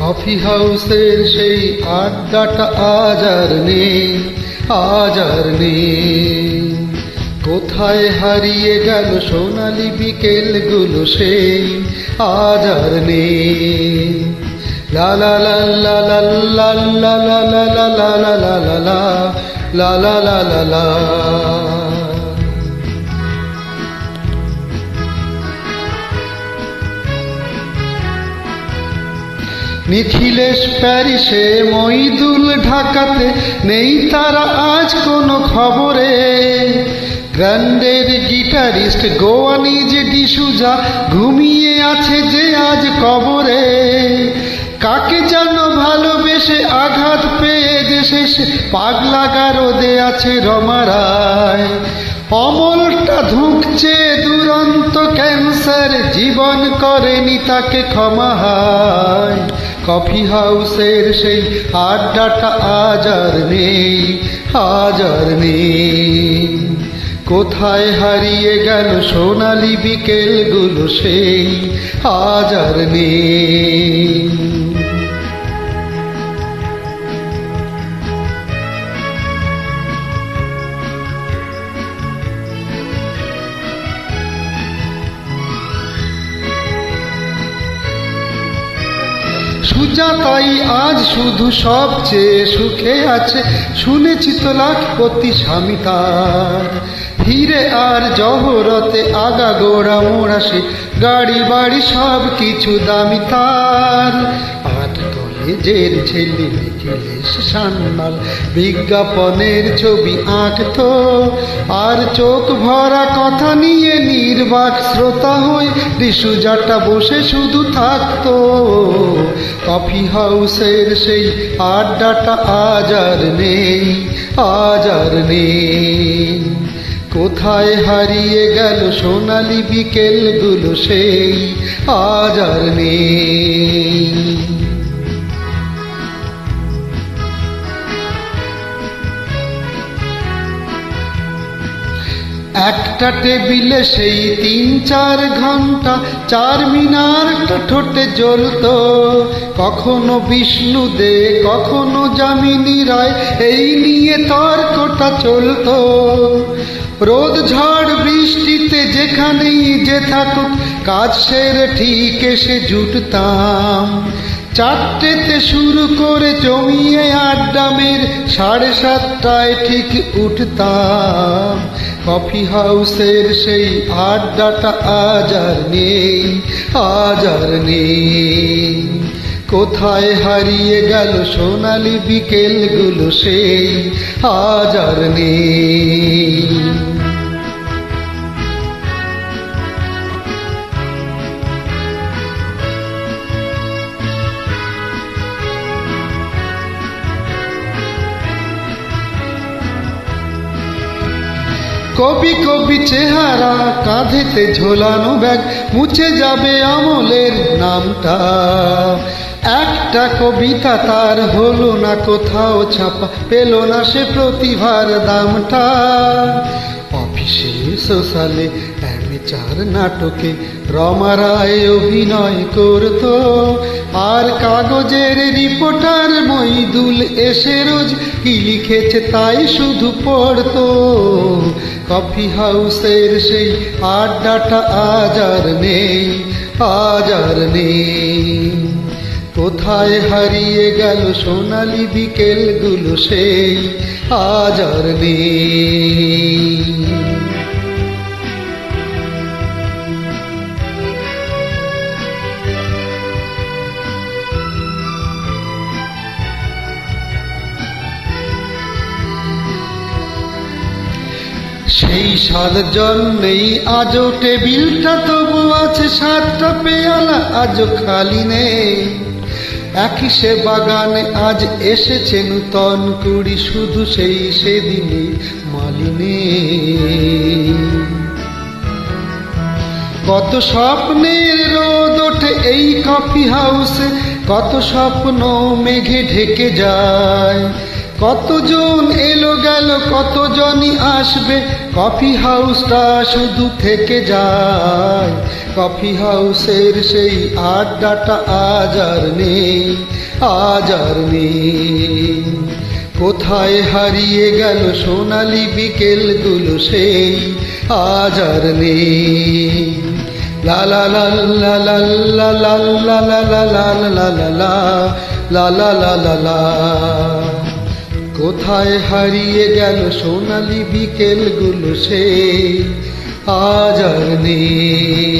Coffee হাউসের সেই আড্ডাটা আজ আর নেই, আজ আর নেই। কোথায় হারিয়ে গেল সোনালি বিকেলগুলো সেই আজ আর নেই। লা লা লা লা লা লা লা লা লা লা লা লা লা লা লা লা লা লা লা। নিখিলেশ প্যারিসে, মইদুল ঢাকাতে, নেই তারা আজ কোনো খবরে। গ্র্যান্ডের গিটারিস্ট গোয়ানিজ ডিসুজা ঘুমিয়ে আছে যে আজ কবরে। কাকে যেন ভালোবেসে আঘাত পেয়ে দেশে সে পাগলা গারদে আছে রমা রায়। অমলটা ধুঁকছে দুরন্ত ক্যান্সার, জীবন করেনি তাকে ক্ষমা হায়। কফি হাউসের সেই আড্ডাটা আজ আর নেই, আজ আর নেই। কোথায় হারিয়ে গেল সোনালি বিকেলগুলো সেই আজ আর নেই। সুজাতাই আজ শুধু সবচেয়ে সুখে আছে, শুনেছি তো লাখপতি স্বামী তার। ফিরে আর জহরতে আগা গোড়া মোড়াসে, গাড়ি বাড়ি সব কিছু দামি তার। আট কলেজের ছেলে নিখিলেশ সান্যাল বিজ্ঞাপনের ছবি আঁকতো, আর চোখ ভরা কথা নিয়ে নির্বাক শ্রোতা হয়ে ডিসুজাটা বসে শুধু থাকতো। কফি হাউসের সেই আড্ডাটা আজ আর নেই, আজ আর নেই। কোথায় হারিয়ে গেল সোনালি বিকেলগুলো সেই আজ আর নেই। একটা টেবিলে সেই ৩-৪ ঘন্টা চার মিনারটা ঠোঁটে জ্বলতো। কখনো বিষ্ণু দে, কখনো যামিনী রায়, এই নিয়ে তর্কটা চলতো। রোদ ঝড় বৃষ্টিতে যেখানেই যে থাকুক, কাজ সেরে ঠিক এসে জুটতাম। ৪টেতে শুরু করে জমিয়ে আড্ডা মেরে ৭:৩০টায় ঠিক উঠতাম। কফি হাউসের সেই আড্ডাটা আজ আর নেই, আজ আর নেই। কোথায় হারিয়ে গেল সোনালি বিকেলগুলো সেই আজ আর নেই। কবি কবি চেহারা, কাঁধেতে ঝোলানো ব্যাগ, মুছে যাবে আমলের নামটা। একটা কবিতা তার হলো না কোথাও ছাপা, পেল না সে প্রতিভার দামটা। অফিসে সোশ্যালে অ্যামেচার নাটকে রমা রায় অভিনয় করত, আর কাগজের রিপোর্টার মইদুল এসে রোজ কি লিখেছে তাই শুধু পড়তো। কফি হাউসের সেই আড্ডাটা আজ আর নেই, আজ আর নেই। কোথায় হারিয়ে গেল সোনালি বিকেলগুলো সেই আজ আর নেই। সেই সাল জন্মেই আজও টেবিলটা তবু আছে, 7টা পেয়ালা আজও খালি নেই। একই সে বাগানে আজ এসেছে নূতন কুড়ি, শুধু সেই সেদিনই মালিনী। কত স্বপ্নের রোদ ওঠে এই কফি হাউসে, কত স্বপ্ন মেঘে ঢেকে যায়। কতজন এলো গেল, কতজনই আসবে, কফি হাউসটা শুধু থেকে যায়। কফি হাউসের সেই আড্ডাটা আজ আর নেই, আজ আর নেই। কোথায় হারিয়ে গেল সোনালি বিকেলগুলো, সেই আজ আর নেই। লা লা লা লা লা লা লা লা লা লা লা লা লা লা লা লা লা লা। কোথায় হারিয়ে গেল সোনালি বিকেলগুলো, সেই আজ আর নেই।